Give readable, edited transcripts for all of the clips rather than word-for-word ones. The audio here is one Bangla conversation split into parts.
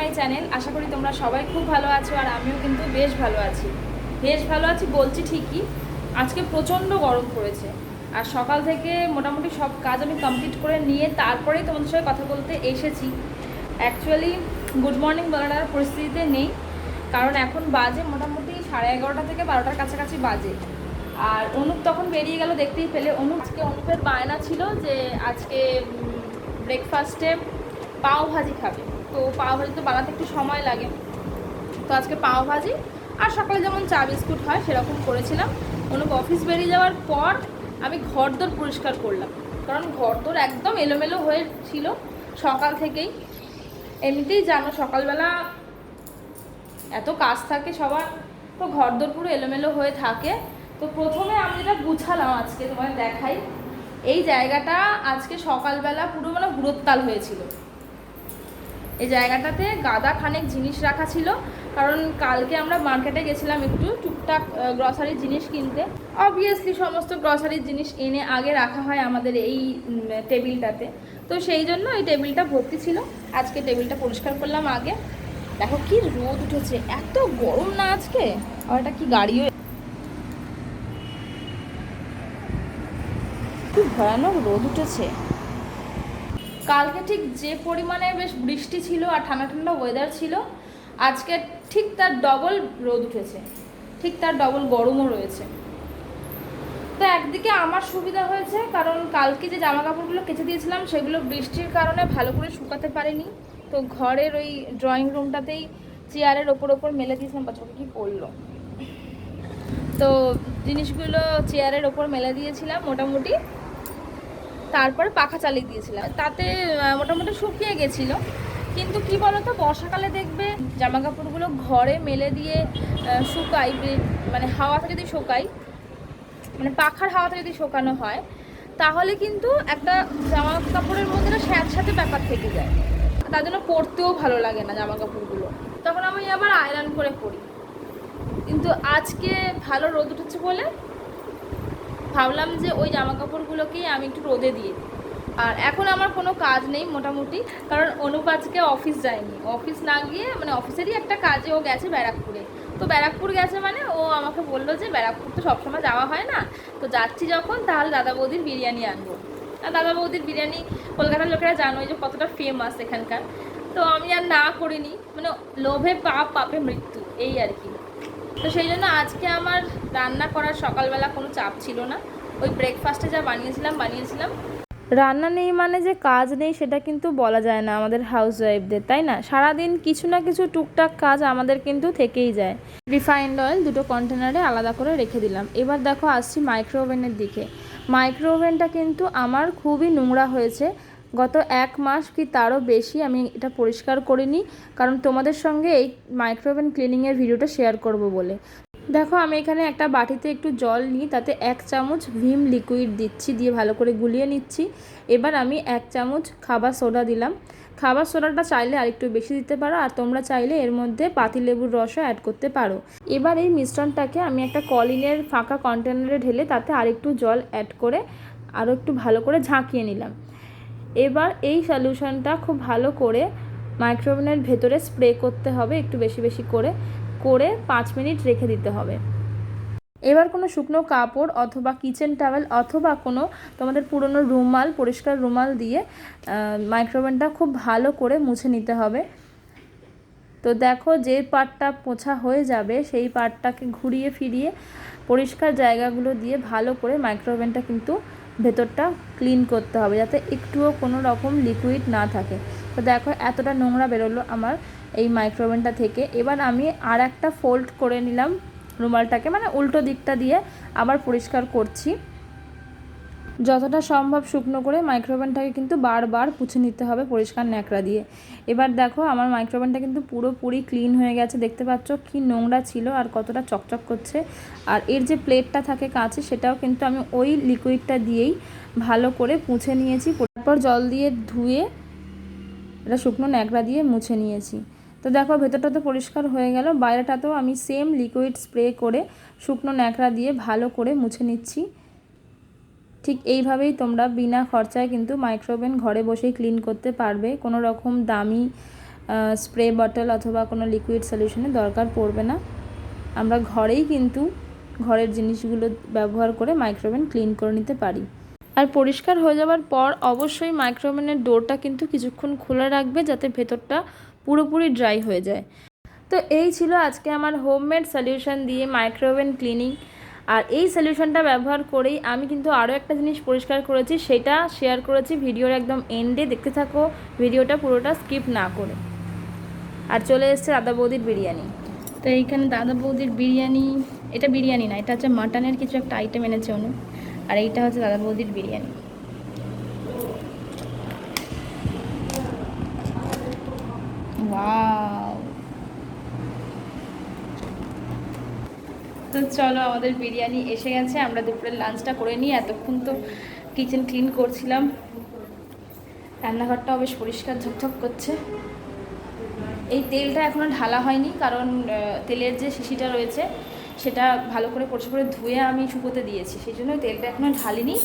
My channel. আশা করি তোমরা সবাই খুব ভালো আছো আর আমিও কিন্তু বেশ ভালো আছি বলছি ঠিকই। আজকে প্রচণ্ড গরম পড়েছে আর সকাল থেকে মোটামুটি সব কাজ আমি কমপ্লিট করে নিয়ে তারপরেই তোমাদের সঙ্গে কথা বলতে এসেছি। অ্যাকচুয়ালি গুড মর্নিং বলার পরিস্থিতিতে নেই, কারণ এখন বাজে মোটামুটি 11:30 থেকে 12টার কাছাকাছি বাজে। আর অনুপ তখন বেরিয়ে গেল, দেখতেই পেলে। অনুপের বায়না ছিল যে আজকে ব্রেকফাস্টে পাও ভাজি খাবে। তো পাও ভাজি তো বানাতে একটু সময় লাগে, তো আজকে পাও ভাজি আর সকালে যেমন চা বিস্কুট হয় সেরকম করেছিলাম। অনুপ অফিস বেরিয়ে যাওয়ার পর আমি ঘরদোর পরিষ্কার করলাম, কারণ ঘরদোর একদম এলোমেলো হয়ে ছিল সকাল থেকেই। এমনিতেই জানো সকালবেলা এত কাজ থাকে সবার, তো ঘরদোর পুরো এলোমেলো হয়ে থাকে। তো প্রথমে আমি যেটা গুছালাম আজকে তোমায় দেখাই, এই জায়গাটা আজকে সকালবেলা পুরো মানে হুড়োত্তাল হয়েছিল। এই জায়গাটাতে গাদা খানেক জিনিস রাখা ছিল, কারণ কালকে আমরা মার্কেটে গেছিলাম একটু টুকটাক গ্রসারির জিনিস কিনতে। অবভিয়াসলি সমস্ত গ্রসারির জিনিস এনে আগে রাখা হয় আমাদের এই টেবিলটাতে, তো সেই জন্য এই টেবিলটা ভর্তি ছিল। আজকে টেবিলটা পরিষ্কার করলাম আগে। দেখো কি রোদ উঠেছে, এত গরম না আজকে। আর এটা কি গাড়িও, খুব ভয়ানক রোদ উঠেছে। কালকে ঠিক যে পরিমাণে বেশ বৃষ্টি ছিল আর ঠান্ডা ঠান্ডা ওয়েদার ছিল, আজকে ঠিক তার ডবল রোদ উঠেছে, ঠিক তার ডবল গরমও রয়েছে। তো একদিকে আমার সুবিধা হয়েছে, কারণ কালকে যে জামা কাপড়গুলো কেচে দিয়েছিলাম সেগুলো বৃষ্টির কারণে ভালো করে শুকাতে পারিনি। তো ঘরের ওই ড্রয়িং রুমটাতেই চেয়ারের ওপর মেলে দিয়েছিলাম। বাচ্চাকে কি পড়লো, তো জিনিসগুলো চেয়ারের ওপর মেলে দিয়েছিলাম মোটামুটি, তারপর পাখা চালিয়ে দিয়েছিলাম, তাতে মোটামুটি শুকিয়ে গেছিলো। কিন্তু কি বলতো, বর্ষাকালে দেখবে জামা কাপড়গুলো ঘরে মেলে দিয়ে শুকাই, মানে হাওয়াতে যদি শুকাই, মানে পাখার হাওয়াতে যদি শুকানো হয়, তাহলে কিন্তু একটা জামা কাপড়ের মধ্যে স্যাঁতস্যাঁতে ব্যাপার থেকে যায়, তার জন্য পরতেও ভালো লাগে না জামা কাপড়গুলো। তখন আমি আবার আয়রন করে পরি। কিন্তু আজকে ভালো রোদ উঠেছে বলে ভাবলাম যে ওই জামা কাপড়গুলোকেই আমি একটু রোদে দিয়ে দিই। আর এখন আমার কোনো কাজ নেই মোটামুটি, কারণ অনুপ আজকে অফিস যায়নি। অফিস না গিয়ে মানে অফিসেরই একটা কাজে ও গেছে ব্যারাকপুরে। তো ব্যারাকপুর গেছে মানে ও আমাকে বললো যে ব্যারাকপুর তো সবসময় যাওয়া হয় না, তো যাচ্ছি যখন তাহলে দাদা বৌদির বিরিয়ানি আনবো। আর দাদা বৌদির বিরিয়ানি কলকাতার লোকেরা জানোই যে কতটা ফেমাস এখানকার। তো আমি আর না করিনি, মানে লোভে পাপ পাপে মৃত্যু, এই আর কি। তো সেই জন্য আজকে আমার রান্না করার সকালবেলা কোনো চাপ ছিল না। ওই ব্রেকফাস্টে যা বানিয়েছিলাম। রান্না নেই মানে যে কাজ নেই সেটা কিন্তু বলা যায় না আমাদের হাউসওয়াইফদের, তাই না? সারাদিন কিছু না কিছু টুকটাক কাজ আমাদের কিন্তু থেকেই যায়। রিফাইন্ড অয়েল দুটো কন্টেনারে আলাদা করে রেখে দিলাম। এবার দেখো আসছি মাইক্রোওভেনের দিকে। মাইক্রোওভেনটা কিন্তু আমার খুবই নোংরা হয়েছে। গত 1 মাস কি তারও বেশি আমি এটা পরিষ্কার করিনি, কারণ তোমাদের সঙ্গে এই মাইক্রোওভেন ক্লিনিংয়ের ভিডিওটা শেয়ার করব বলে। দেখো আমি এখানে একটা বাটিতে একটু জল নিই, তাতে 1 চামচ ভিম লিকুইড দিচ্ছি, দিয়ে ভালো করে গুলিয়ে নিচ্ছি। এবার আমি 1 চামচ খাবার সোডা দিলাম। খাবার সোডাটা চাইলে আরেকটু বেশি দিতে পারো, আর তোমরা চাইলে এর মধ্যে পাতিলেবুর রসও অ্যাড করতে পারো। এবার এই মিশ্রণটাকে আমি একটা কলিনের ফাঁকা কন্টেনারে ঢেলে তাতে আরেকটু জল অ্যাড করে আরও একটু ভালো করে ঝাঁকিয়ে নিলাম। এবার এই সলিউশনটা খুব ভালো করে মাইক্রোওভেনের ভেতরে স্প্রে করতে হবে, একটু বেশি বেশি করে 5 মিনিট রেখে দিতে হবে। এবার কোনো শুকনো কাপড় অথবা কিচেন টাওয়েল অথবা কোনো তোমাদের পুরনো রুমাল, পরিষ্কার রুমাল দিয়ে মাইক্রোওভেনটা খুব ভালো করে মুছে নিতে হবে। তো দেখো যে পার্টটা পোছা হয়ে যাবে সেই পার্টটাকে ঘুরিয়ে ফিরিয়ে পরিষ্কার জায়গাগুলো দিয়ে ভালো করে মাইক্রোওভেনটা কিন্তু ভেতরটা ক্লিন করতে হবে, যাতে একটুও কোনো রকম লিকুইড না থাকে। তো দেখো এতটা নোংরা বেরোলো আমার এই মাইক্রোওভেনটা থেকে। এবার আমি আর একটা ফোল্ড করে নিলাম রুমালটাকে, মানে উল্টো দিকটা দিয়ে আবার পরিষ্কার করছি। যতটা সম্ভব শুকনো করে মাইক্রোওভেনটাকে কিন্তু বারবার পুছে নিতে হবে পরিষ্কার ন্যাকড়া দিয়ে। এবার দেখো আমার মাইক্রোওভেনটা কিন্তু পুরোপুরি ক্লিন হয়ে গেছে, দেখতে পাচ্ছ কি নোংরা ছিল আর কতটা চকচক করছে। আর এর যে প্লেটটা থাকে কাঁচে, সেটাও কিন্তু আমি ওই লিকুইডটা দিয়েই ভালো করে মুছে নিয়েছি। তারপর জল দিয়ে ধুয়ে এটা শুকনো ন্যাকড়া দিয়ে মুছে নিয়েছি। তো দেখো ভেতরটা তো পরিষ্কার হয়ে গেল, বাইরেটাতেও আমি সেম লিকুইড স্প্রে করে শুকনো ন্যাকড়া দিয়ে ভালো করে মুছে নিচ্ছি। ঠিক এইভাবেই তোমরা বিনা খরচায় কিন্তু মাইক্রোওভেন ঘরে বসেই ক্লিন করতে পারবে। কোনো রকম দামি স্প্রে বটল অথবা কোনো লিকুইড সলিউশনের দরকার পড়বে না। আমরা ঘরেই কিন্তু ঘরের জিনিসগুলো ব্যবহার করে মাইক্রোওভেন ক্লিন করে নিতে পারি। আর পরিষ্কার হয়ে যাওয়ার পর অবশ্যই মাইক্রোওভেনের ডোরটা কিন্তু কিছুক্ষণ খোলা রাখবে, যাতে ভেতরটা পুরোপুরি ড্রাই হয়ে যায়। তো এই ছিল আজকে আমার হোমমেড সলিউশন দিয়ে মাইক্রোওভেন ক্লিনিং। আর এই সলিউশনটা ব্যবহার করেই আমি কিন্তু আরও একটা জিনিস পরিষ্কার করেছি, সেটা শেয়ার করেছি ভিডিওর একদম এন্ডে। দেখতে থাকো ভিডিওটা পুরোটা স্কিপ না করে। আর চলে এসছে দাদা বৌদির বিরিয়ানি। তো এইখানে দাদা বৌদির বিরিয়ানি, এটা বিরিয়ানি না, এটা হচ্ছে মাটনের কিছু একটা আইটেম এনেছে অনু। আর এইটা হচ্ছে দাদা বৌদির বিরিয়ানি। ওয়াও! তো চলো, আমাদের বিরিয়ানি এসে গেছে। আমরা দুপুরের লাঞ্চটা করে নিই। এতক্ষণ তো কিচেন ক্লিন করছিলাম, রান্নাঘরটাও বেশ পরিষ্কার ঝকঝক করছে। এই তেলটা এখনও ঢালা হয়নি, কারণ তেলের যে শিশিটা রয়েছে সেটা ভালো করে পরিষ্কার করে ধুয়ে আমি শুকোতে দিয়েছি, সেই জন্য তেলটা এখনও ঢালিনি।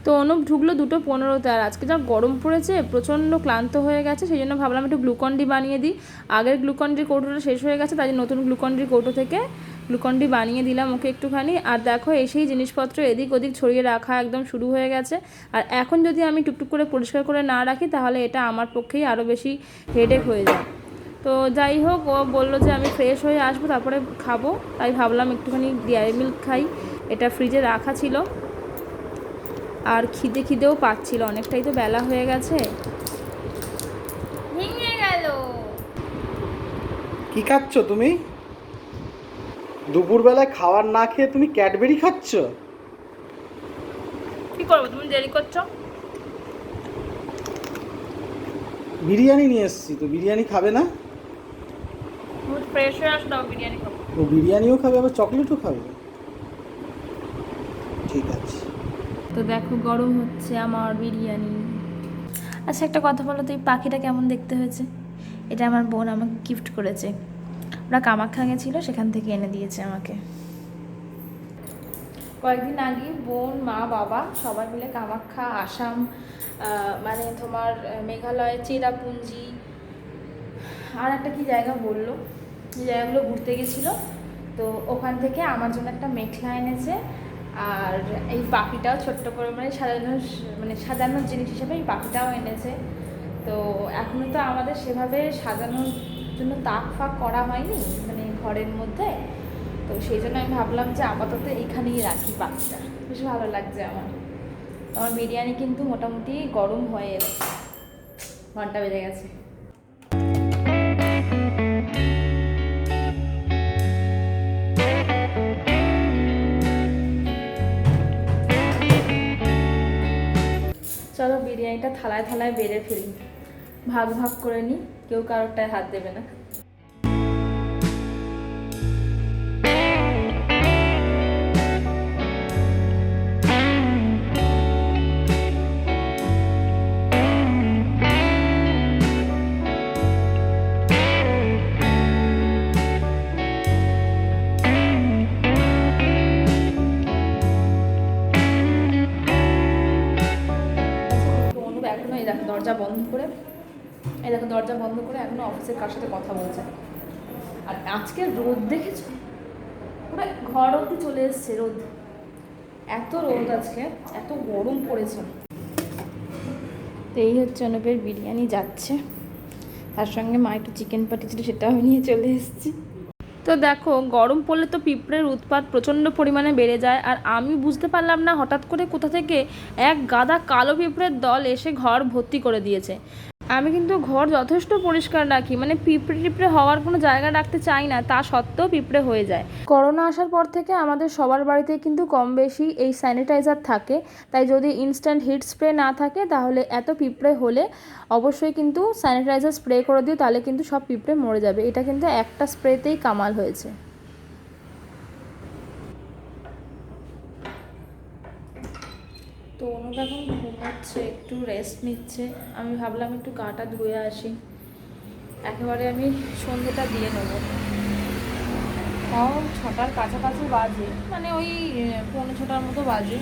তো অনুপ ঢুকলো 2:15-তে। আর আজকে যা গরম পড়েছে, প্রচণ্ড ক্লান্ত হয়ে গেছে, সেই জন্য ভাবলাম একটু গ্লুকন-ডি বানিয়ে দিই। আগের গ্লুকন-ডির কৌটোটা শেষ হয়ে গেছে, তাই নতুন গ্লুকন-ডির কৌটো থেকে গ্লুকন-ডি বানিয়ে দিলাম ওকে একটুখানি। আর দেখো, এসেই জিনিসপত্র এদিক ওদিক ছড়িয়ে রাখা একদম শুরু হয়ে গেছে। আর এখন যদি আমি টুকটুক করে পরিষ্কার করে না রাখি, তাহলে এটা আমার পক্ষেই আরও বেশি হেডেক হয়ে যায়। তো যাই হোক, ও বললো যে আমি ফ্রেশ হয়ে আসবো তারপরে খাবো, তাই ভাবলাম একটুখানি ডেয়ারি মিল্ক খাই। এটা ফ্রিজে রাখা ছিল। আর খিদেও পাচ্ছিল, অনেকটাই তো বেলা হয়ে গেছে। ভেঙে গেল। কি খাচ্ছ তুমি? দুপুরবেলায় খাবার না খেয়ে তুমি ক্যাডবেরি খাচ্ছ? কি করবো, তুমি দেরি করছো। বিরিয়ানি নিয়ে এসেছি, তো বিরিয়ানি খাবে না? ফ্রেশ হয়ে আসো, দাও বিরিয়ানি খাবো। ও বিরিয়ানিও খাবে, আবার চকলেটও খাবে? ঠিক আছে। তো দেখো, গরম হচ্ছে আমার বিরিয়ানি। আচ্ছা, একটা কথা বলো তো, এই পাখিটা কেমন দেখতে হয়েছে? এটা আমার বোন আমাকে গিফট করেছে। ওরা কামাখ্যা গেছিলো, সেখান থেকে এনে দিয়েছে আমাকে। কয়েকদিন আগে বোন, মা, বাবা সবাই মিলে কামাখ্যা, আসাম, মানে তোমার মেঘালয়, চেরাপুঞ্জি, আর একটা কি জায়গা বললো, যে জায়গাগুলো ঘুরতে গেছিলো। তো ওখান থেকে আমার জন্য একটা মেখলা এনেছে। আর এই পাখিটাও ছোট্ট করে সাজানোর জিনিস হিসেবে এই পাখিটাও এনেছে। তো এখনও তো আমাদের সেভাবে সাজানোর জন্য তাক ফাঁক করা হয়নি, মানে ঘরের মধ্যে। তো সেই জন্য আমি ভাবলাম যে আপাতত এখানেই রাখি পাখিটা, বেশ ভালো লাগছে আমার। আমার বিরিয়ানি কিন্তু মোটামুটি গরম হয়ে এলো, ঘন্টা বেজে গেছে। চলো বিরিয়ানিটা থালায় থালায় বেড়ে ফেলি, ভাগ ভাগ করে নিই, কেউ কারোরটায় হাত দেবে না। দরজা বন্ধ করে এখনো অফিসের কার সাথে কথা বলছে। আর আজকে রোদ দেখেছো, পুরো ঘর অব্দি চলে এসছে রোদ। এত রোদ আজকে, এত গরম পড়েছে। তো এই হচ্ছে অনুপের বিরিয়ানি যাচ্ছে, তার সঙ্গে মা একটু চিকেন পাঠিয়েছিল, সেটাও নিয়ে চলে এসেছি। তো দেখো, গরম পড়লে তো পিঁপড়ের উৎপাত প্রচণ্ড পরিমাণে বেড়ে যায়। আর আমি বুঝতে পারলাম না হঠাৎ করে কোথা থেকে এক গাদা কালো পিঁপড়ের দল এসে ঘর ভর্তি করে দিয়েছে। আমি কিন্তু ঘর যথেষ্ট পরিষ্কার রাখি, মানে পিঁপড়ে টিপড়ে হওয়ার কোনো জায়গা রাখতে চাই না, তা সত্ত্বেও পিঁপড়ে হয়ে যায়। করোনা আসার পর থেকে আমাদের সবার বাড়িতে কিন্তু কম বেশি এই স্যানিটাইজার থাকে, তাই যদি ইনস্ট্যান্ট হিট স্প্রে না থাকে তাহলে এত পিঁপড়ে হলে অবশ্যই কিন্তু স্যানিটাইজার স্প্রে করে দিও, তাহলে কিন্তু সব পিঁপড়ে মরে যাবে। এটা কিন্তু একটা স্প্রেতেই কামাল হয়েছে। তো অনুপ এখন ঘুমাচ্ছে, একটু রেস্ট নিচ্ছে। আমি ভাবলাম একটু গাটা ধুয়ে আসি, একেবারে আমি সন্ধ্যেটা দিয়ে নেবো। তাও 6টার কাছাকাছি বাজে, মানে ওই 5:45 মতো বাজে।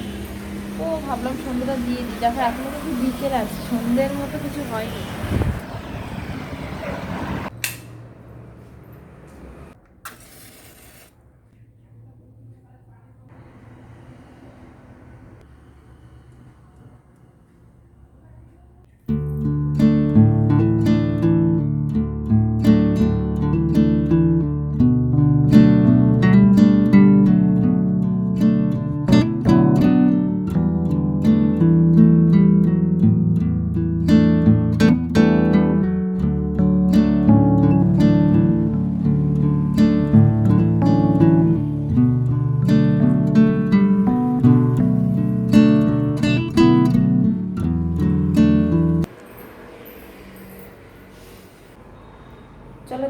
তো ভাবলাম সন্ধ্যেটা দিয়ে দিই। দেখো এখনো কিন্তু বিকেল আছে, সন্ধ্যের মতো কিছু হয়নি।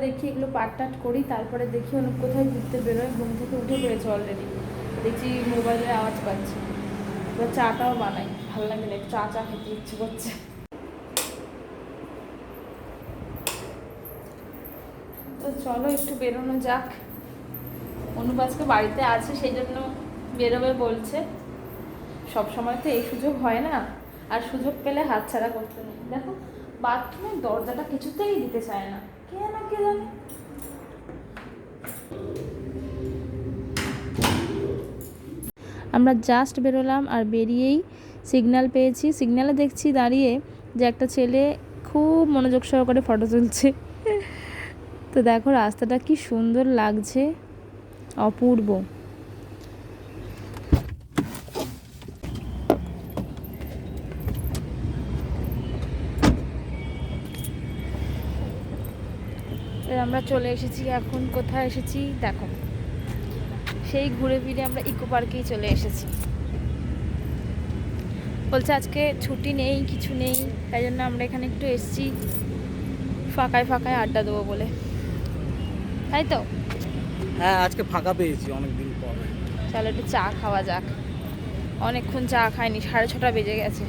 দেখি এগুলো পাট করি, তারপরে দেখি অনুপ কোথায় ঘুরতে বেরোয়। ঘুম থেকে উঠে পড়েছে অলরেডি, দেখছি মোবাইলের আওয়াজ পাচ্ছি। এবার চাটাও বানাই, ভালো লাগে না, চা খেতে ইচ্ছে করছে। তো চলো একটু বেরোনো যাক। অনুপ আজকে বাড়িতে আছে, সেই জন্য বেরোবে বলছে। সবসময় তো এই সুযোগ হয় না, আর সুযোগ পেলে হাতছাড়া করতে নেই। দেখো বাথরুমের দরজাটা কিছুতেই দিতে চায় না, কে জানে। আমরা জাস্ট বেরোলাম, আর বেরিয়েই সিগন্যাল পেয়েছি। সিগন্যালে দেখছি দাঁড়িয়ে যে একটা ছেলে খুব মনোযোগ সহকারে ফটো তুলছে। তো দেখো রাস্তাটা কি সুন্দর লাগছে, অপূর্ব। আমরা চলে এসেছি, এখন কোথায় এসেছি দেখো, সেই ঘুরে ফিরে আমরা ইকো পার্কেই চলে এসেছি। বলছে আজকে ছুটি নেই, কিছু নেই, তাই জন্য আমরা এখানে একটু এসেছি ফাঁকায় আড্ডা দেবো বলে, তাই তো। হ্যাঁ আজকে ফাঁকা পেয়েছি অনেকদিন পর। চলো একটু চা খাওয়া যাক, অনেকক্ষণ চা খাইনি, 6:30 বেজে গেছে।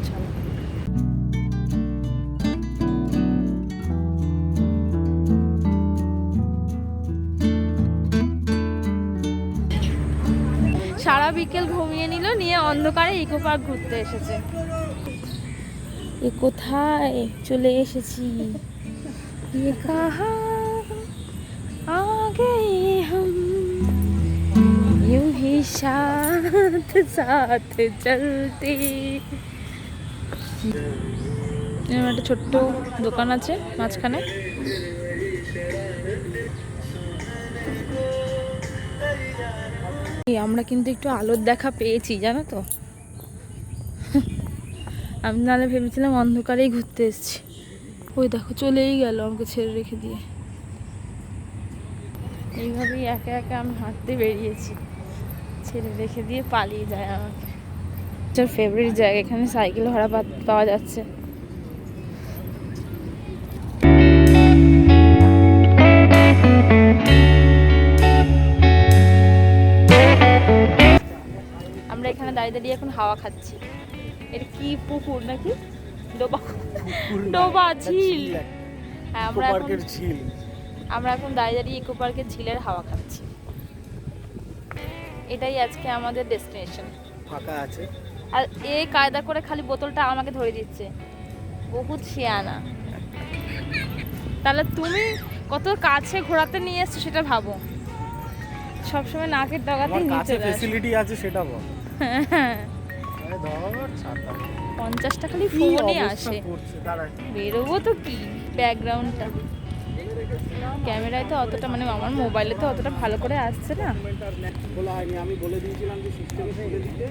চলো। সারা বিকেল ঘুমিয়ে নিল, নিয়ে অন্ধকারে ইকো পার্ক ঘুরতে এসেছে। এ কোথায় চলে এসেছি, ये कहाँ आ गए हम, यूं ही साथ साथ चलते। একটা ছোট্ট দোকান আছে মাঝখানে। আমরা কিন্তু একটু আলোর দেখা পেয়েছি জানো তো। আমি নাহলে ভেবেছিলাম অন্ধকারেই ঘুরতে এসেছি। ওই দেখো চলেই গেল আমাকে ছেড়ে রেখে দিয়ে। এইভাবেই একা একা আমি হাঁটতে বেরিয়েছি, ছেড়ে রেখে দিয়ে পালিয়ে যায় আমাকে। যার ফেভারিট জায়গা, এখানে সাইকেল ভাড়া পাওয়া যাচ্ছে। আমরা এখানে দাঁড়িয়ে এখন হাওয়া খাচ্ছি। এটা কি পুকুর নাকি ডোবা ঝিল? হ্যাঁ আমরা এখন দাঁড়িয়ে ইকো পার্কের ঝিলের হাওয়া খাচ্ছি। এটাই আজকে আমাদের ডেস্টিনেশন। ফাঁকা আছে, আর এই কায়দা করে খালি বোতলটা আমাকে ধরে দিচ্ছে, বহুত শিয়ানা। তাহলে তুমি কত কাছে ঘোরাতে নিয়ে এসছো সেটা ভাবো, সবসময় নাকের ডগাতেই নিচে কাছে ফ্যাসিলিটি আছে সেটা বল। 50টা খালি ফোনে আসে, বেরোবো তো কি। ব্যাকগ্রাউন্ডটা ক্যামেরায় তো অতটা, মানে আমার মোবাইলে তো অতটা ভালো করে আসছে না। আমি বলে দিয়েছিলাম যে সিস্টেমে বলে দিতে।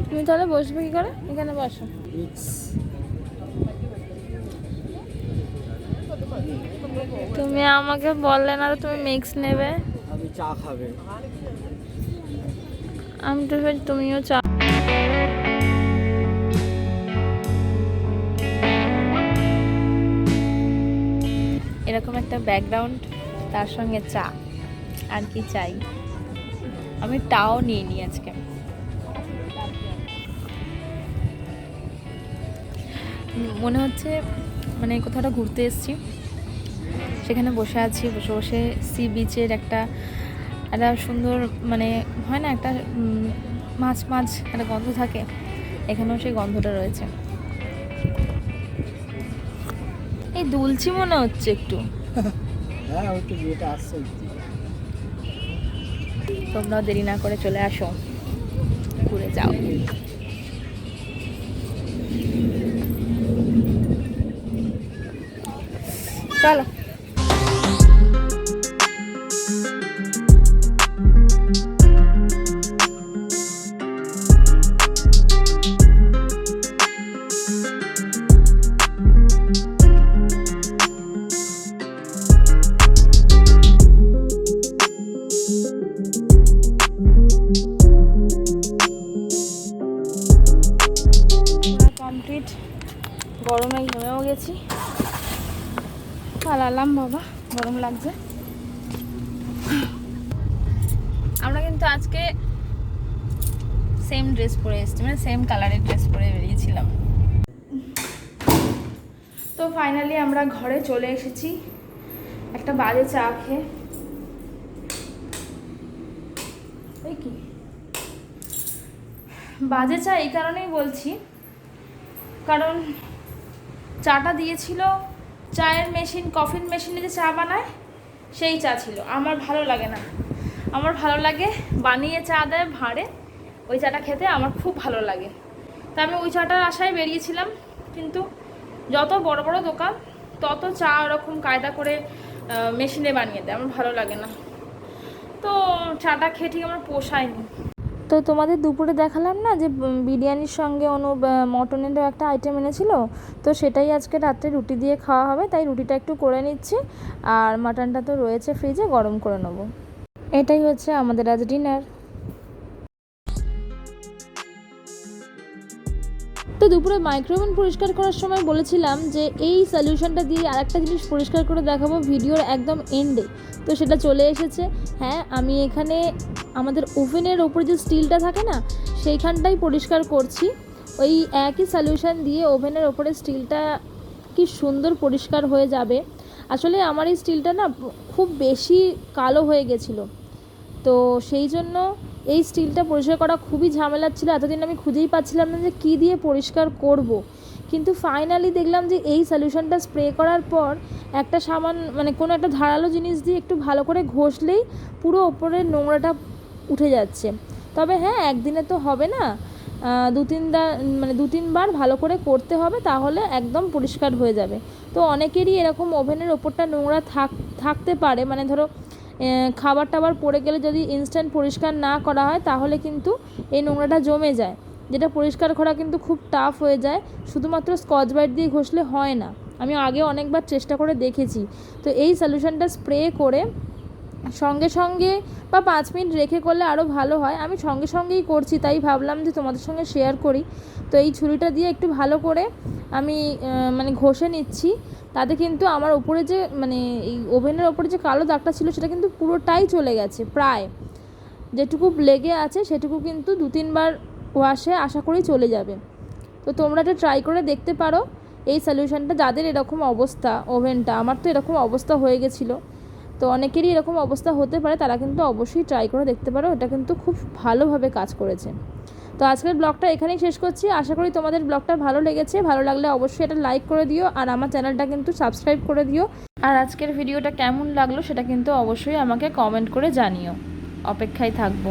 তুমি তাহলে বসবে কি করে? এখানে বসো। তুমি আমাকে বললে না তুমি মিক্স নেবে। আমি চা খাবে, আমি তো ভাই তুমিও চা। এরকম একটা ব্যাকগ্রাউন্ড, তার সঙ্গে চা, আর কি চাই। আমি টাও নিয়ে নিই আজকে। মনে হচ্ছে মানে কোথাও ঘুরতে এসেছি, সেখানে বসে আছি, বসে বসে সি বিচের একটা সুন্দর, মানে হয় না একটা মাছ একটা গন্ধ থাকে, এখানেও সেই গন্ধটা রয়েছে। এই দুলছি মনে হচ্ছে একটু। হ্যাঁ ওই তো বিয়েটা আসছে। তোমরাও দেরি না করে চলে আসো, ঘুরে যাও। চলো। গরমে ঘেমেও গেছি, পালালাম বাবা, গরম লাগছে। আমরা কিন্তু আজকে সেম ড্রেস পরে এসেছি, মানে সেম কালারের ড্রেস পরে বেরিয়েছিলাম। তো ফাইনালি আমরা ঘরে চলে এসেছি একটা বাজে চা খেয়ে। এই কি বাজে চা এই কারণেই বলছি, কারণ চাটা দিয়েছিল চায়ের মেশিন, কফিন মেশিনে যে চা বানায় সেই চা ছিল। আমার ভালো লাগে না, আমার ভালো লাগে বানিয়ে চা দেয় ভাঁড়ে, ওই চাটা খেতে আমার খুব ভালো লাগে। তা আমি ওই চাটার আশায় বেরিয়েছিলাম, কিন্তু যত বড় বড় দোকান তত চা ওরকম কায়দা করে মেশিনে বানিয়ে দেয়, আমার ভালো লাগে না। তো চাটা খেয়ে ঠিক আমার পোষায়নি। তো তোমাদের দুপুরে দেখালাম না যে বিরিয়ানির সঙ্গে মটনেরও একটা আইটেম এনেছিল, তো সেটাই আজকে রাত্রে রুটি দিয়ে খাওয়া হবে, তাই রুটিটা একটু করে নিচ্ছি, আর মাটনটা তো রয়েছে ফ্রিজে, গরম করে নেবো। এটাই হচ্ছে আমাদের আজ ডিনার। তো দুপুরে মাইক্রোওভেন পরিষ্কার করার সময় বলেছিলাম যে এই সলিউশনটা দিয়ে আরেকটা জিনিস পরিষ্কার করে দেখাবো ভিডিওর একদম এন্ডে, তো সেটা চলে এসেছে। হ্যাঁ, আমি এখানে আমাদের ওভেনের ওপর যে স্টিলটা থাকে না, সেইখানটাই পরিষ্কার করছি। ওই একই সলিউশন দিয়ে ওভেনের ওপরে স্টিলটা কি সুন্দর পরিষ্কার হয়ে যাবে। আসলে আমার এই স্টিলটা না খুব বেশি কালো হয়ে গেছিলো, তো সেই জন্য এই স্টিলটা পরিষ্কার করা খুবই ঝামেলার ছিল। এতদিন আমি খুঁজেই পাচ্ছিলাম না যে কী দিয়ে পরিষ্কার করব, কিন্তু ফাইনালি দেখলাম যে এই সলিউশনটা স্প্রে করার পর একটা মানে কোনো একটা ধারালো জিনিস দিয়ে একটু ভালো করে ঘষলেই পুরো ওপরের নোংরাটা উঠে যাচ্ছে। তবে হ্যাঁ, একদিনে তো হবে না, দু তিনবার ভালো করে করতে হবে, তাহলে একদম পরিষ্কার হয়ে যাবে। তো অনেকেরই এরকম ওভেনের ওপরটা নোংরা থাকতে পারে, মানে ধরো খাবার টাবার পড়ে গেলে যদি ইনস্ট্যান্ট পরিষ্কার না করা হয় তাহলে কিন্তু এই নোংরাটা জমে যায়, যেটা পরিষ্কার করা কিন্তু খুব টাফ হয়ে যায়। শুধুমাত্র স্কচ ব্রাইট দিয়ে ঘষলে হয় না, আমি আগে অনেকবার চেষ্টা করে দেখেছি। তো এই সলিউশনটা স্প্রে করে সঙ্গে সঙ্গে বা 5 মিনিট রেখে করলে আরও ভালো হয়। আমি সঙ্গে সঙ্গেই করছি, তাই ভাবলাম যে তোমাদের সঙ্গে শেয়ার করি। তো এই ছুরিটা দিয়ে একটু ভালো করে আমি মানে ঘষে নিচ্ছি, তাতে কিন্তু আমার ওপরে যে মানে এই ওভেনের ওপরে যে কালো দাগটা ছিল সেটা কিন্তু পুরোটাই চলে গেছে, প্রায় যেটুকু লেগে আছে সেটুকু কিন্তু 2-3 বার ওয়াশে আশা করি চলে যাবে। তো তোমরা এটা ট্রাই করে দেখতে পারো এই সলিউশনটা, যাদের এরকম অবস্থা ওভেনটা, আমার তো এরকম অবস্থা হয়ে গেছিলো, তো অনেকেরই এরকম অবস্থা হতে পারে, তারা কিন্তু অবশ্যই ট্রাই করে দেখতে পারো, এটা কিন্তু খুব ভালোভাবে কাজ করেছে। তো আজকের ব্লগটা এখানেই শেষ করছি, আশা করি তোমাদের ব্লগটা ভালো লেগেছে। ভালো লাগলে অবশ্যই এটা লাইক করে দিও, আর আমার চ্যানেলটা কিন্তু সাবস্ক্রাইব করে দিও। আর আজকের ভিডিওটা কেমন লাগলো সেটা কিন্তু অবশ্যই আমাকে কমেন্ট করে জানিও, অপেক্ষায় থাকবো।